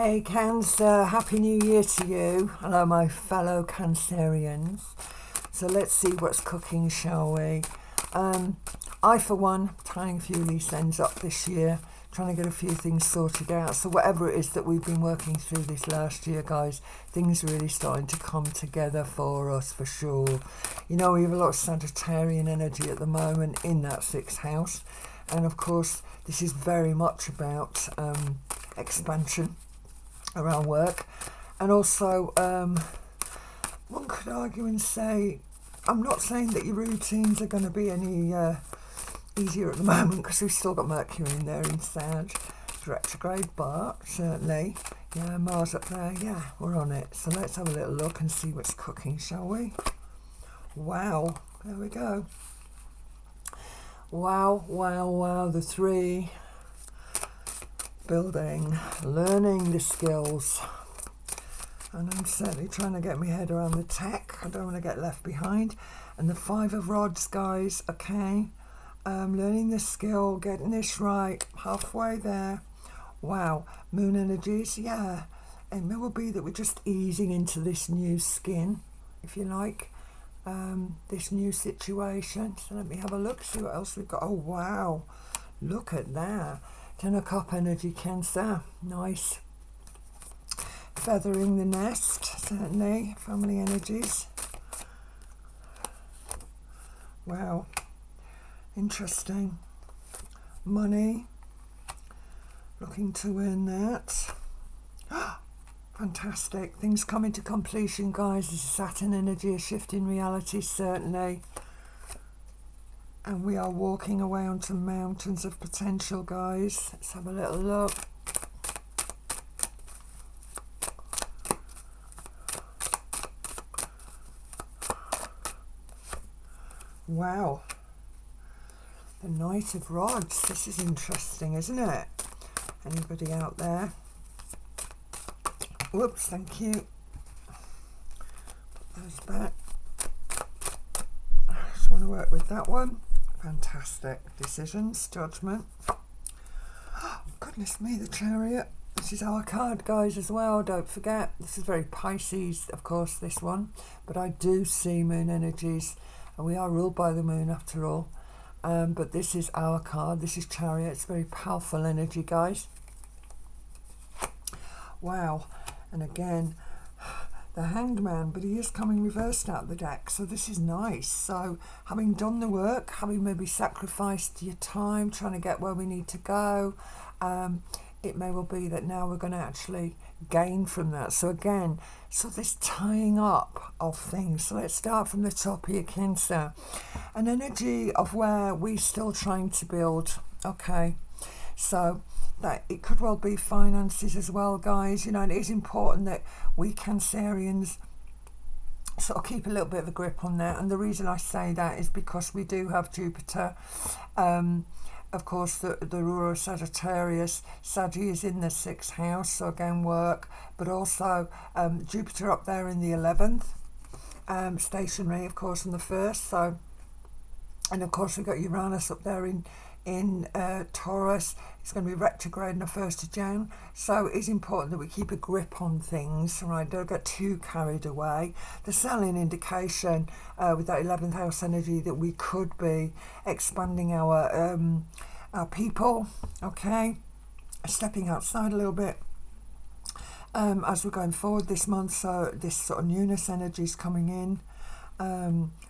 Hey Cancer, Happy New Year to you. Hello my fellow Cancerians. So let's see what's cooking, shall we? I for one, tying a few loose ends up this year, trying to get a few things sorted out. So whatever it is that we've been working through this last year, guys, things are really starting to come together for us for sure. You know, we have a lot of Sagittarian energy at the moment in that sixth house. And of course, this is very much about expansion around work. And also, one could argue and say, I'm not saying that your routines are going to be any easier at the moment because we've still got Mercury in there in Sag, retrograde, but certainly, yeah, Mars up there, yeah, we're on it. So let's have a little look and see what's cooking, shall we? Wow, there we go. Wow, wow, wow, the three. Building, learning the skills. And I'm certainly trying to get my head around the tech. I don't want to get left behind. And the Five of Rods, guys, okay. Learning the skill, getting this right, halfway there. Wow, moon energies, yeah. And it will be that we're just easing into this new skin, if you like. This new situation. So let me have a look, see what else we've got. Oh, wow. Look at that. Ten of Cup energy, Cancer. Nice. Feathering the nest, certainly. Family energies. Wow. Interesting. Money. Looking to earn that. Fantastic. Things coming to completion, guys. This is Saturn energy, a shift in reality, certainly. And we are walking away onto mountains of potential, guys. Let's have a little look. Wow. The Knight of Rods. This is interesting, isn't it? Anybody out there? Whoops, thank you. Put those back. Just want to work with that one. Fantastic. Decisions, judgment. Oh, goodness me, the Chariot. This is our card, guys, as well. Don't forget. This is very Pisces, of course, this one. But I do see moon energies. And we are ruled by the moon, after all. But this is our card. This is Chariot. It's very powerful energy, guys. Wow. And again, the Hanged Man, but he is coming reversed out of the deck, so this is nice. So having done the work, having maybe sacrificed your time trying to get where we need to go, it may well be that now we're going to actually gain from that. So again, so this tying up of things. So let's start from the top here, Cancer. An energy of where we're still trying to build. Okay, so that it could well be finances as well, guys. You know, and it is important that we Cancerians sort of keep a little bit of a grip on that. And the reason I say that is because we do have Jupiter, of course, the ruler of Sagittarius. Saggy is in the sixth house, so again work, but also Jupiter up there in the 11th, stationary, of course, in the first. So, and of course we've got Uranus up there in Taurus. It's going to be retrograde on the 1st of Jan. So it is important that we keep a grip on things, right? Don't get too carried away. There's certainly an indication with that 11th house energy that we could be expanding our people, okay? Stepping outside a little bit as we're going forward this month. So this sort of newness energy is coming in.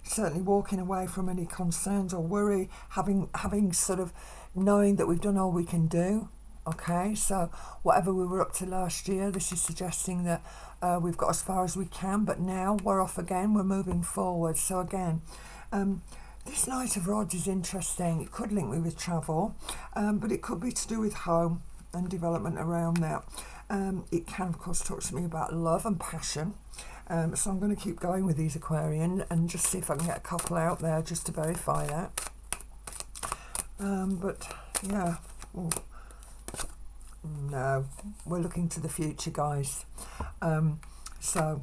Certainly walking away from any concerns or worry, having sort of knowing that we've done all we can do. Okay, so whatever we were up to last year, this is suggesting that we've got as far as we can, but now we're off again, we're moving forward. So again, this Knight of Rods is interesting. It could link me with travel, but it could be to do with home and development around that. It can, of course, talk to me about love and passion. So I'm going to keep going with these Aquarian and just see if I can get a couple out there just to verify that. But yeah, ooh. No, we're looking to the future, guys. So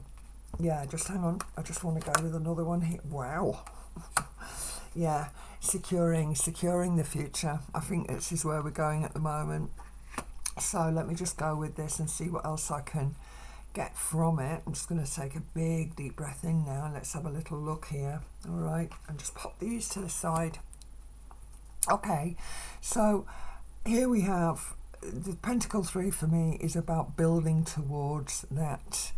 yeah, just hang on. I just want to go with another one here. Wow. Yeah, securing the future. I think this is where we're going at the moment. So let me just go with this and see what else I can get from it. I'm just going to take a big deep breath in now. Let's have a little look here. All right, and just pop these to the side. Okay, so here we have the Pentacle 3 for me is about building towards that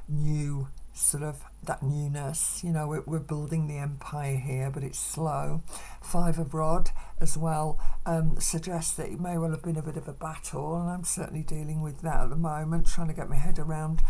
new sort of that newness. You know, we're building the empire here, but it's slow. 5 of Rod as well suggests that it may well have been a bit of a battle, and I'm certainly dealing with that at the moment, trying to get my head around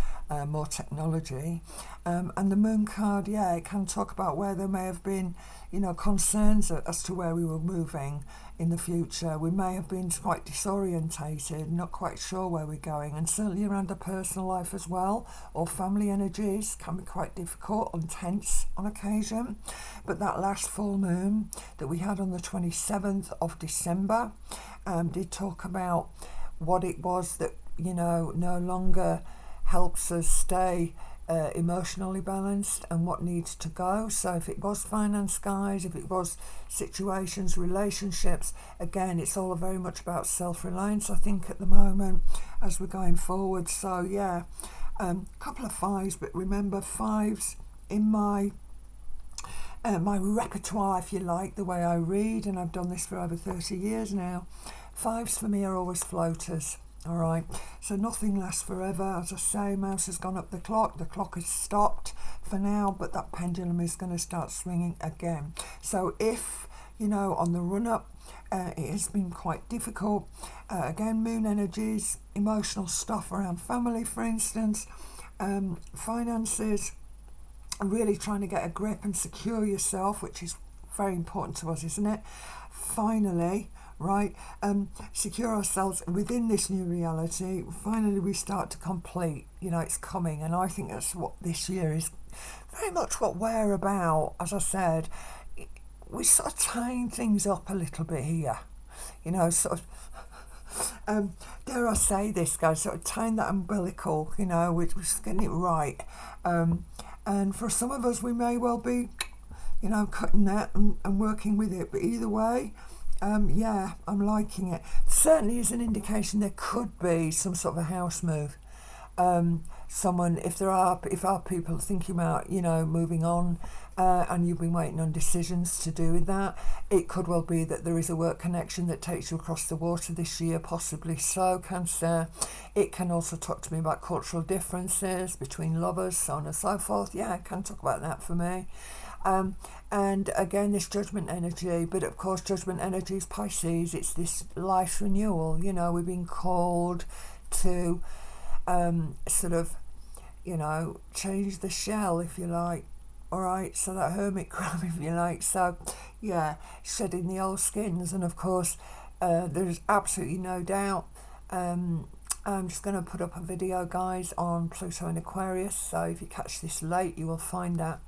more technology. And the Moon card, yeah, it can talk about where there may have been, you know, concerns as to where we were moving in the future. We may have been quite disorientated, not quite sure where we're going, and certainly around the personal life as well, or family energies can be quite difficult and tense on occasion. But that last full moon that we had on the 27th of December did talk about what it was that, you know, no longer helps us stay emotionally balanced and what needs to go. So if it was finance, guys, if it was situations, relationships, again, it's all very much about self-reliance, I think, at the moment as we're going forward. So yeah, couple of 5s, but remember, 5s in my repertoire, if you like, the way I read, and I've done this for over 30 years now. 5s for me are always floaters. All right, so nothing lasts forever. As I say, Mouse has gone up the clock has stopped for now, but that pendulum is going to start swinging again. So if, you know, on the run up, it has been quite difficult. Again, moon energies, emotional stuff around family, for instance, finances, really trying to get a grip and secure yourself, which is very important to us, isn't it? Finally, right, secure ourselves within this new reality. Finally, we start to complete, you know, it's coming, and I think that's what this year is very much what we're about. As I said, we sort of tying things up a little bit here, you know, sort of dare I say this, guys, sort of tying that umbilical, you know, which was getting it right, and for some of us we may well be, you know, cutting that and working with it, but either way, yeah, I'm liking it. Certainly is an indication there could be some sort of a house move. Someone, if our people thinking about, you know, moving on, and you've been waiting on decisions to do with that, it could well be that there is a work connection that takes you across the water this year, possibly so, Cancer. It can also talk to me about cultural differences between lovers, so on and so forth. Yeah, I can talk about that for me. And again, this judgment energy, but of course judgment energy is Pisces. It's this life renewal. You know, we've been called to sort of, you know, change the shell, if you like. All right, so that hermit crab, if you like. So yeah, shedding the old skins, and of course there's absolutely no doubt. I'm just going to put up a video, guys, on Pluto and Aquarius, so if you catch this late you will find that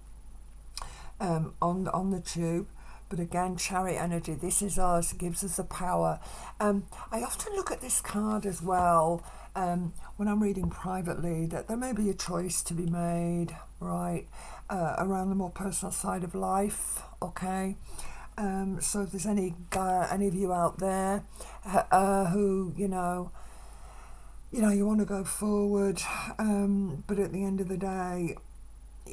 on the tube. But again, Chariot energy, this is us, gives us the power. I often look at this card as well when I'm reading privately, that there may be a choice to be made, right, around the more personal side of life. Okay, so if there's any of you out there who you want to go forward, but at the end of the day,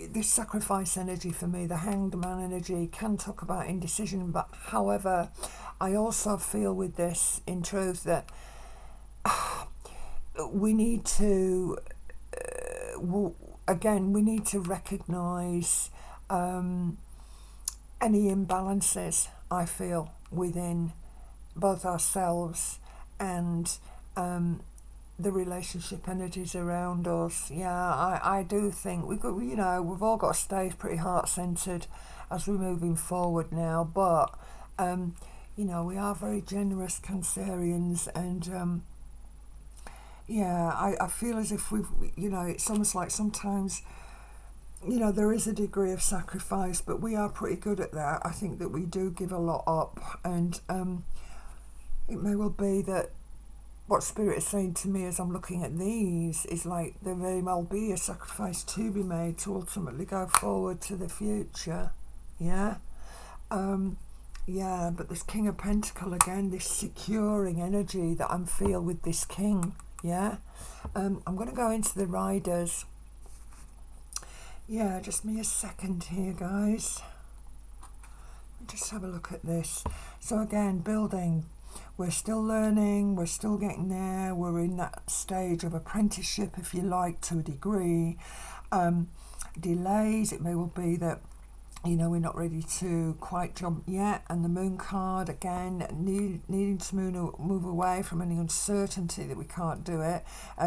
this sacrifice energy for me, the Hanged Man energy, can talk about indecision, but however, I also feel with this, in truth, that we need to, we need to recognise any imbalances, I feel, within both ourselves and the relationship energies around us. Yeah, I do think we've all got to stay pretty heart-centered as we're moving forward now, but we are very generous Cancerians, and I feel as if it's almost like sometimes there is a degree of sacrifice, but we are pretty good at that. I think that we do give a lot up, and it may well be that what Spirit is saying to me as I'm looking at these is like there may well be a sacrifice to be made to ultimately go forward to the future. Yeah. Yeah, but this King of Pentacle again, this securing energy that I'm feel with this King. Yeah, I'm going to go into the riders. Yeah, just me a second here, guys. Just have a look at this. So again, building. We're still learning, we're still getting there, we're in that stage of apprenticeship, if you like, to a degree. Delays, it may well be that, you know, we're not ready to quite jump yet. And the Moon card, again, needing to move away from any uncertainty that we can't do it.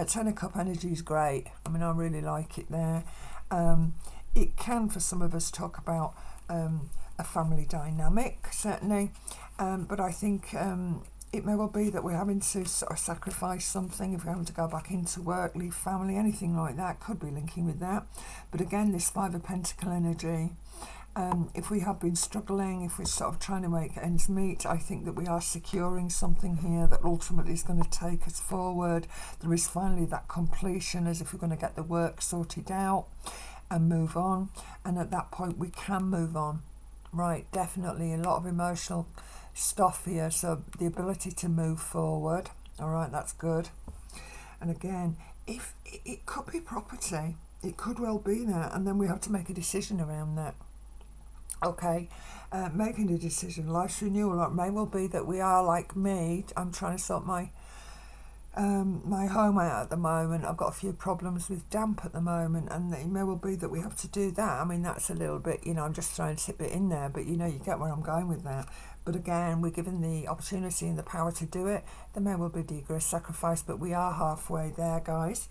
Ten of Cup energy is great. I mean, I really like it there. It can, for some of us, talk about a family dynamic, certainly. But I think it may well be that we're having to sort of sacrifice something. If we're having to go back into work, leave family, anything like that, could be linking with that. But again, this Five of Pentacle energy, if we have been struggling, if we're sort of trying to make ends meet, I think that we are securing something here that ultimately is going to take us forward. There is finally that completion, as if we're going to get the work sorted out and move on. And at that point, we can move on. Right, definitely a lot of emotional stuff here, so the ability to move forward. All right, that's good. And again, if it could be property, it could well be that, and then we have to make a decision around that. Okay, making a decision, life's renewal. It may well be that we are like me. I'm trying to sort my home out at the moment. I've got a few problems with damp at the moment, and it may well be that we have to do that. I mean, that's a little bit, you know, I'm just throwing a tip it in there, but you know, you get where I'm going with that. But again, we're given the opportunity and the power to do it. There may well be a degree of sacrifice, but we are halfway there, guys.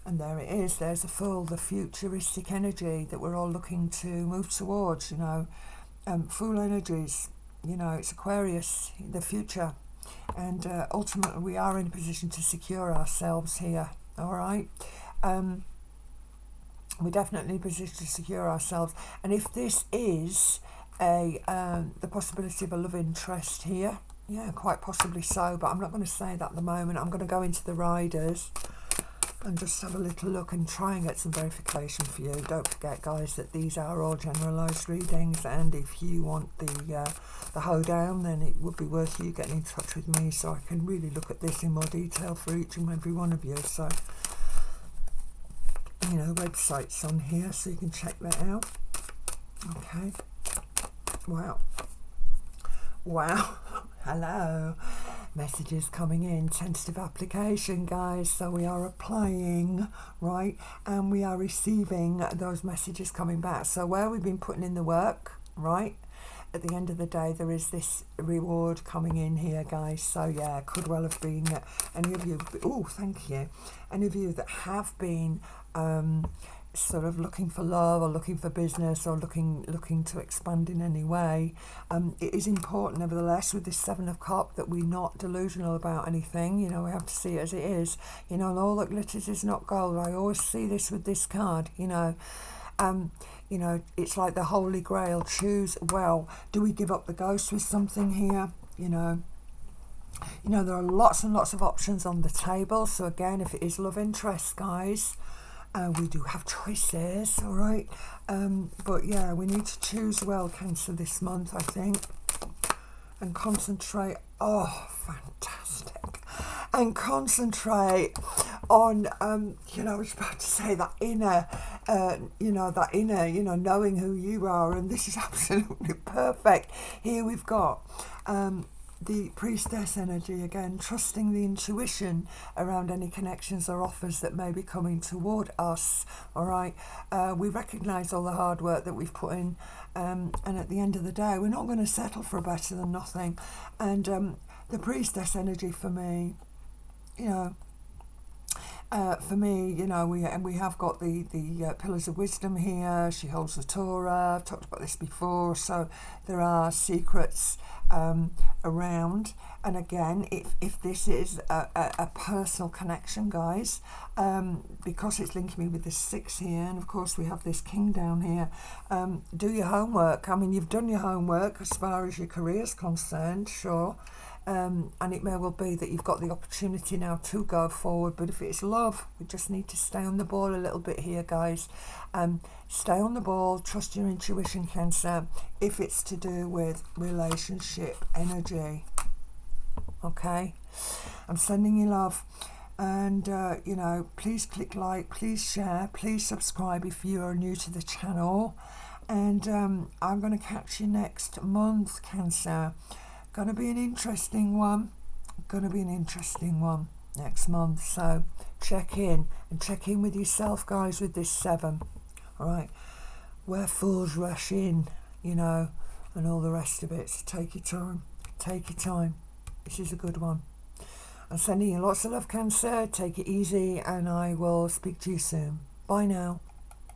And there it is. There's the futuristic energy that we're all looking to move towards, you know. Fool energies, you know, it's Aquarius, the future. And ultimately, we are in a position to secure ourselves here, all right? We're definitely in a position to secure ourselves. And if this is the possibility of a love interest here, yeah, quite possibly so, but I'm not going to say that at the moment. I'm going to go into the riders and just have a little look and try and get some verification for you. Don't forget, guys, that these are all generalised readings, and if you want the hoedown, then it would be worth you getting in touch with me so I can really look at this in more detail for each and every one of you. So, you know, websites on here so you can check that out. Okay. Wow. Hello. Messages coming in, tentative application, guys. So we are applying, right, and we are receiving those messages coming back. So where we've been putting in the work, right, at the end of the day, there is this reward coming in here, guys. So yeah, could well have been any of you. Oh, thank you. Any of you that have been sort of looking for love or looking for business or looking to expand in any way, it is important nevertheless with this Seven of Cups that we're not delusional about anything. You know, we have to see it as it is, you know, and all that glitters is not gold. I always see this with this card, you know. You know, it's like the Holy Grail. Choose well. Do we give up the ghost with something here? You know, there are lots and lots of options on the table. So again, if it is love interest, guys, we do have choices, all right? But yeah, we need to choose well, Cancer, this month, I think, and concentrate. Oh, fantastic. And concentrate on, you know, I was about to say that inner, knowing who you are. And this is absolutely perfect. Here we've got the Priestess energy again, trusting the intuition around any connections or offers that may be coming toward us. All right, we recognise all the hard work that we've put in, and at the end of the day, we're not going to settle for better than nothing. And the Priestess energy for me, you know. We have got the pillars of wisdom here. She holds the Torah. I've talked about this before. So there are secrets around. And again, if this is a personal connection, guys, because it's linking me with the 6 here, and of course we have this King down here, do your homework. I mean, you've done your homework as far as your career is concerned, sure. and it may well be that you've got the opportunity now to go forward. But if it's love, we just need to stay on the ball a little bit here, guys. Stay on the ball, trust your intuition, Cancer, if it's to do with relationship energy. Okay, I'm sending you love. And you know, please click like, please share, please subscribe if you are new to the channel. And I'm going to catch you next month, Cancer. Going to be an interesting one. Next month. So check in with yourself, guys, with this 7. All right, where fools rush in, you know, and all the rest of it. So take your time. This is a good one. I'm sending you lots of love, Cancer. Take it easy, and I will speak to you soon. Bye now.